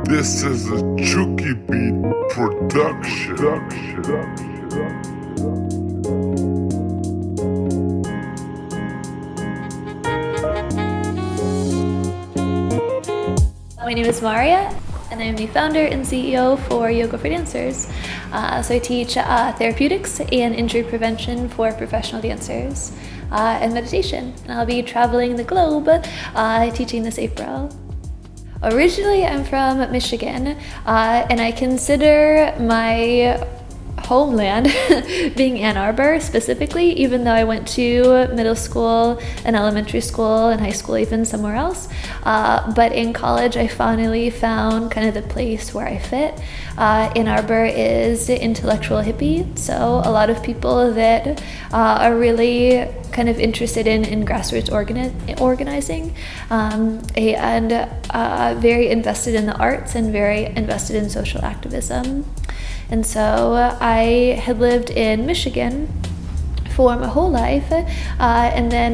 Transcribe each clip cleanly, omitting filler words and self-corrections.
This is a Chuki Beat production. My name is Marja, and I'm the founder and CEO for Yoga for Dancers. So I teach therapeutics and injury prevention for professional dancers and meditation. And I'll be traveling the globe teaching this April. Originally, I'm from Michigan, and I consider my homeland being Ann Arbor specifically, even though I went to middle school and elementary school and high school even somewhere else. But in college, I finally found kind of the place where I fit. Ann Arbor is intellectual hippie, so a lot of people that are really kind of interested in grassroots organizing and very invested in the arts and very invested in social activism. And so I had lived in Michigan for my whole life, and then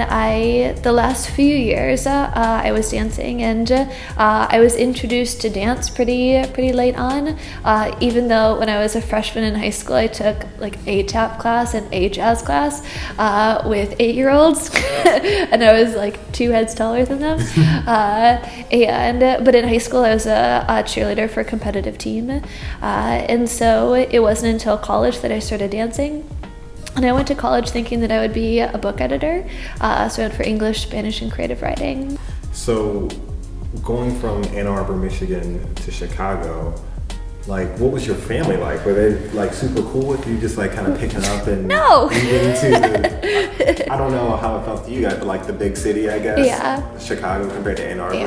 the last few years I was dancing, and I was introduced to dance pretty late on, even though when I was a freshman in high school I took like a tap class and a jazz class with 8-year-olds and I was like 2 heads taller than them. But in high school I was a cheerleader for a competitive team, and so it wasn't until college that I started dancing. And I went to college thinking that I would be a book editor, so I went for English, Spanish, and creative writing. So going from Ann Arbor, Michigan to Chicago, like, what was your family like? Were they like super cool with you, just like kind of picking up and No. moving into I don't know how it felt to you guys, but like the big city, I guess. Yeah. Chicago compared to Ann Arbor.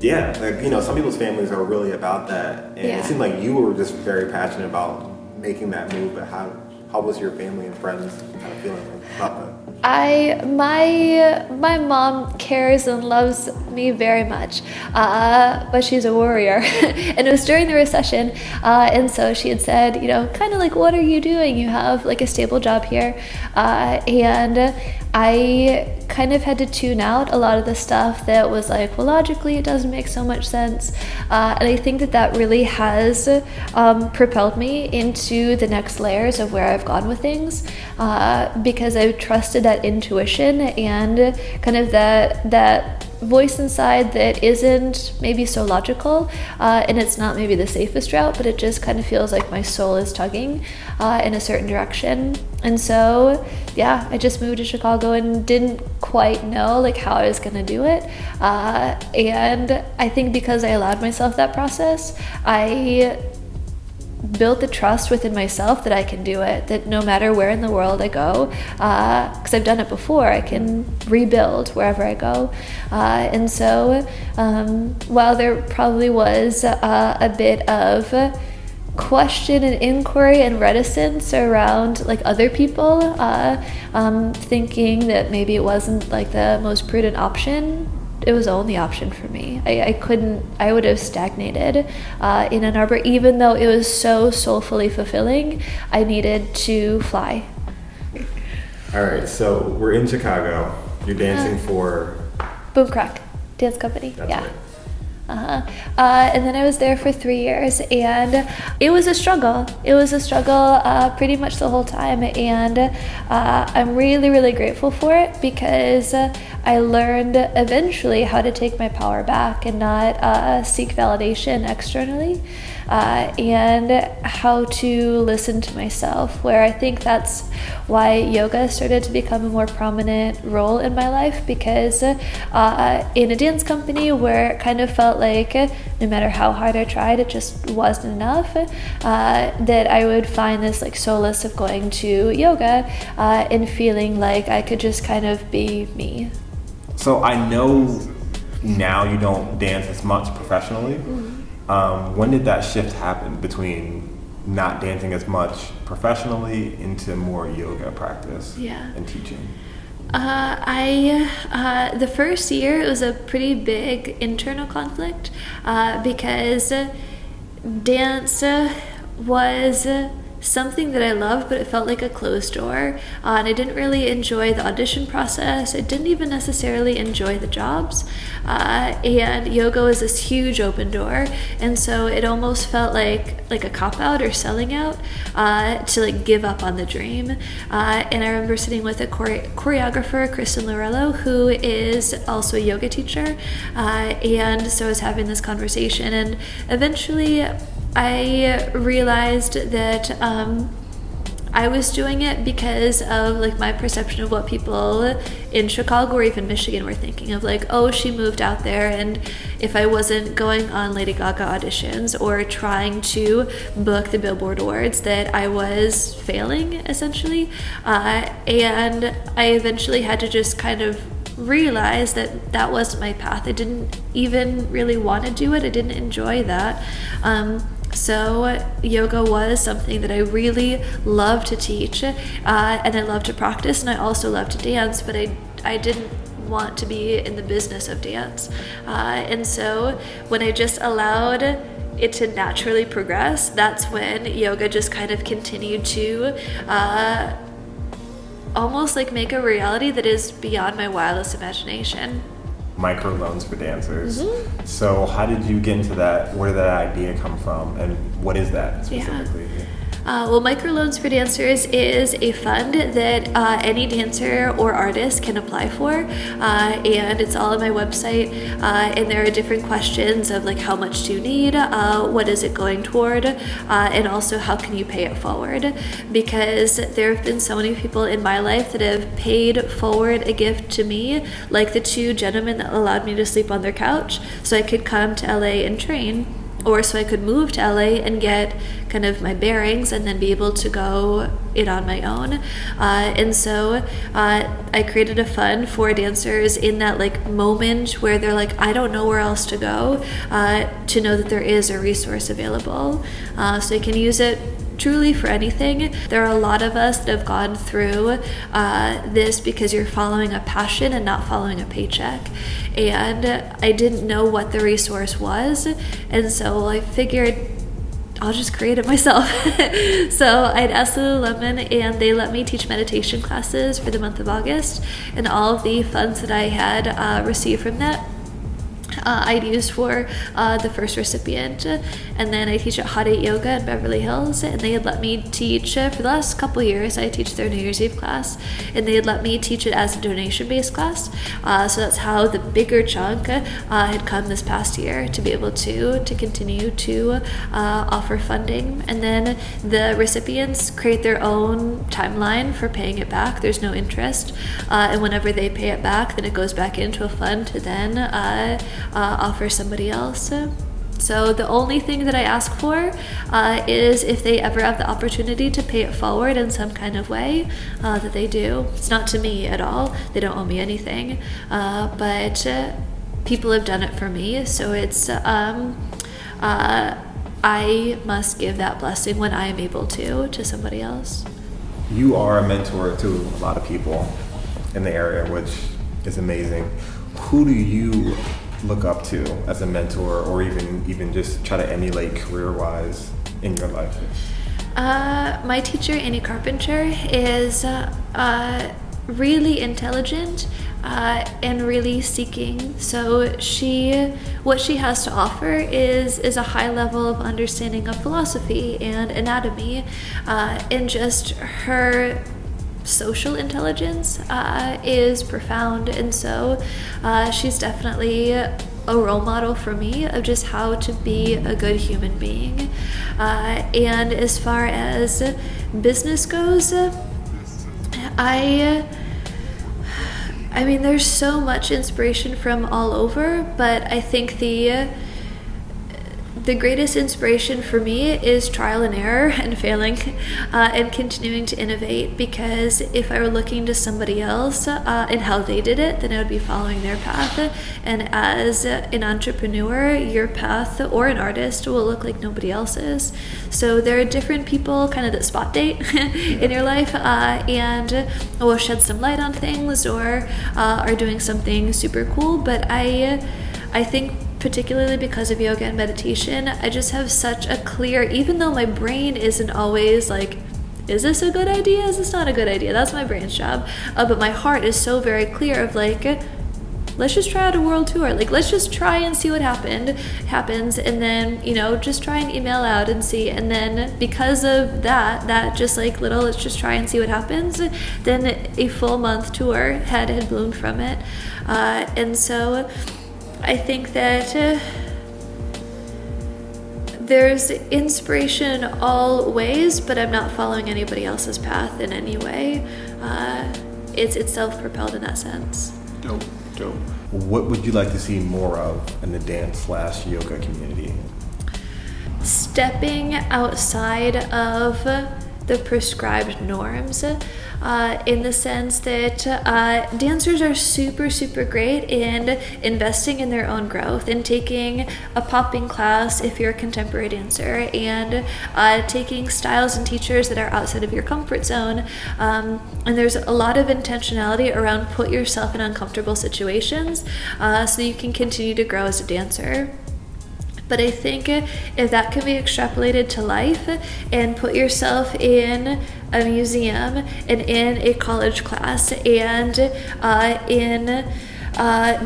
Yeah. Like, you know, some people's families are really about that, and it seemed like you were just very passionate about making that move. But how was your family and friends kind of feeling about that? My mom cares and loves me very much, but she's a warrior. And it was during the recession, and so she had said, you know, kind of like, what are you doing? You have like a stable job here, and I kind of had to tune out a lot of the stuff that was like, well, logically it doesn't make so much sense, and I think that really has propelled me into the next layers of where I've gone with things, because I've trusted that intuition and kind of that voice inside that isn't maybe so logical, and it's not maybe the safest route, but it just kind of feels like my soul is tugging in a certain direction. And so I just moved to Chicago and didn't quite know like how I was gonna do it, and I think because I allowed myself that process, I built the trust within myself that I can do it, that no matter where in the world I go, because I've done it before, I can rebuild wherever I go. And so while there probably was a bit of question and inquiry and reticence around like other people, thinking that maybe it wasn't like the most prudent option, it was the only option for me. I would have stagnated in Ann Arbor, even though it was so soulfully fulfilling. I needed to fly. All right, so we're in Chicago. You're dancing for Boom Crack Dance Company. That's yeah. right. And then I was there for 3 years, and it was a struggle. It was a struggle pretty much the whole time, and I'm really, really grateful for it, because I learned eventually how to take my power back and not seek validation externally, and how to listen to myself, where I think that's why yoga started to become a more prominent role in my life, because in a dance company where it kind of felt like no matter how hard I tried, it just wasn't enough, that I would find this like solace of going to yoga and feeling like I could just kind of be me. So I know now you don't dance as much professionally. When did that shift happen between not dancing as much professionally into more yoga practice and teaching? The first year it was a pretty big internal conflict, because dance was something that I loved, but it felt like a closed door. And I didn't really enjoy the audition process. I didn't even necessarily enjoy the jobs. And yoga was this huge open door. And so it almost felt like a cop-out or selling out to like give up on the dream. And I remember sitting with a choreographer, Kristen Lorello, who is also a yoga teacher. And so I was having this conversation, and eventually I realized that I was doing it because of like my perception of what people in Chicago or even Michigan were thinking of, like, oh, she moved out there, and if I wasn't going on Lady Gaga auditions or trying to book the Billboard Awards, that I was failing essentially. And I eventually had to just kind of realize that that wasn't my path. I didn't even really want to do it. I didn't enjoy that. So yoga was something that I really love to teach, and I love to practice, and I also love to dance, but I didn't want to be in the business of dance. And so when I just allowed it to naturally progress, that's when yoga just kind of continued to almost like make a reality that is beyond my wildest imagination. Microloans for dancers. So how did you get into that? Where did that idea come from, and what is that specifically? Well, Microloans for Dancers is a fund that any dancer or artist can apply for, and it's all on my website, and there are different questions of like, how much do you need, what is it going toward, and also how can you pay it forward, because there have been so many people in my life that have paid forward a gift to me, like the two gentlemen that allowed me to sleep on their couch so I could come to LA and train, or so I could move to LA and get kind of my bearings and then be able to go it on my own. And so I created a fund for dancers in that like moment where they're like, I don't know where else to go, to know that there is a resource available. So you can use it truly for anything. There are a lot of us that have gone through this because you're following a passion and not following a paycheck. And I didn't know what the resource was, and so I figured I'll just create it myself. So I'd asked Lululemon, and they let me teach meditation classes for the month of August, and all of the funds that I had received from that I'd used for the first recipient. And then I teach at Hot 8 Yoga in Beverly Hills, and they had let me teach for the last couple years. I teach their New Year's Eve class, and they had let me teach it as a donation-based class. So that's how the bigger chunk had come this past year, to be able to continue to offer funding. And then the recipients create their own timeline for paying it back. There's no interest, and whenever they pay it back, then it goes back into a fund to then offer somebody else. So the only thing that I ask for is if they ever have the opportunity to pay it forward in some kind of way, that they do. It's not to me at all. They don't owe me anything, but people have done it for me. So it's I must give that blessing when I am able to somebody else. You are a mentor to a lot of people in the area, which is amazing. Who do you look up to as a mentor, or even just try to emulate career-wise in your life? My teacher, Annie Carpenter, is really intelligent and really seeking. So what she has to offer is a high level of understanding of philosophy and anatomy, and just her social intelligence is profound. And so she's definitely a role model for me of just how to be a good human being. And as far as business goes, I mean, there's so much inspiration from all over, but I think the greatest inspiration for me is trial and error and failing, and continuing to innovate, because if I were looking to somebody else and how they did it, then I would be following their path. And as an entrepreneur, your path, or an artist, will look like nobody else's. So there are different people kind of that spot date in your life, and will shed some light on things, or are doing something super cool. But I think particularly because of yoga and meditation, I just have such a clear, even though my brain isn't always like, is this a good idea? Is this not a good idea? That's my brain's job. But my heart is so very clear of like, let's just try out a world tour. Like, let's just try and see what happens. And then, you know, just try and email out and see. And then because of that just like little, let's just try and see what happens. Then a full month tour had bloomed from it. And so I think that there's inspiration all ways, but I'm not following anybody else's path in any way. It's self-propelled in that sense. Dope. What would you like to see more of in the dance/yoga community? Stepping outside of the prescribed norms, in the sense that dancers are super great in investing in their own growth and taking a popping class if you're a contemporary dancer, and taking styles and teachers that are outside of your comfort zone. And there's a lot of intentionality around put yourself in uncomfortable situations so you can continue to grow as a dancer. But I think if that can be extrapolated to life and put yourself in a museum and in a college class and in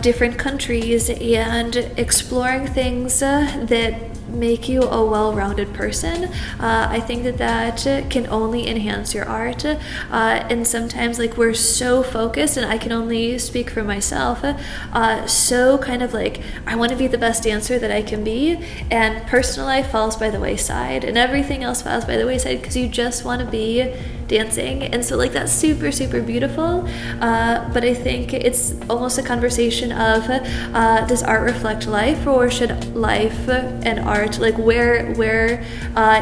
different countries and exploring things that make you a well-rounded person, I think that can only enhance your art. And sometimes like we're so focused, and I can only speak for myself, so kind of like I want to be the best dancer that I can be, and personal life falls by the wayside and everything else falls by the wayside because you just want to be dancing. And so like that's super beautiful, but I think it's almost a conversation of does art reflect life, or should life and art, like where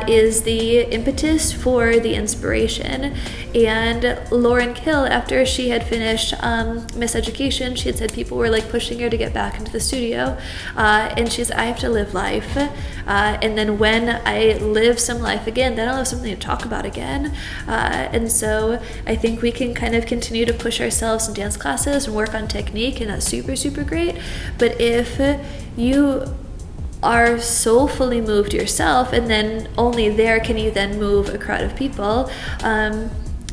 is the impetus for the inspiration? And Lauren Kill, after she had finished Miss Education, she had said people were like pushing her to get back into the studio, and she's, I have to live life, and then when I live some life again, then I'll have something to talk about again. And so I think we can kind of continue to push ourselves in dance classes and work on technique, and that's super great. But if you are soulfully moved yourself, and then only there can you then move a crowd of people,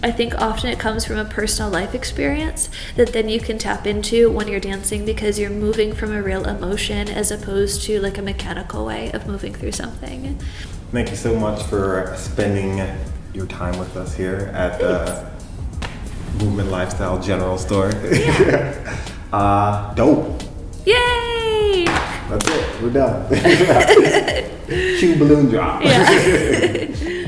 I think often it comes from a personal life experience that then you can tap into when you're dancing, because you're moving from a real emotion as opposed to like a mechanical way of moving through something. Thank you so much for spending your time with us here at the Movement Lifestyle General Store. Yeah. Dope. Yay! That's it. We're done. Cue balloon drop. Yeah.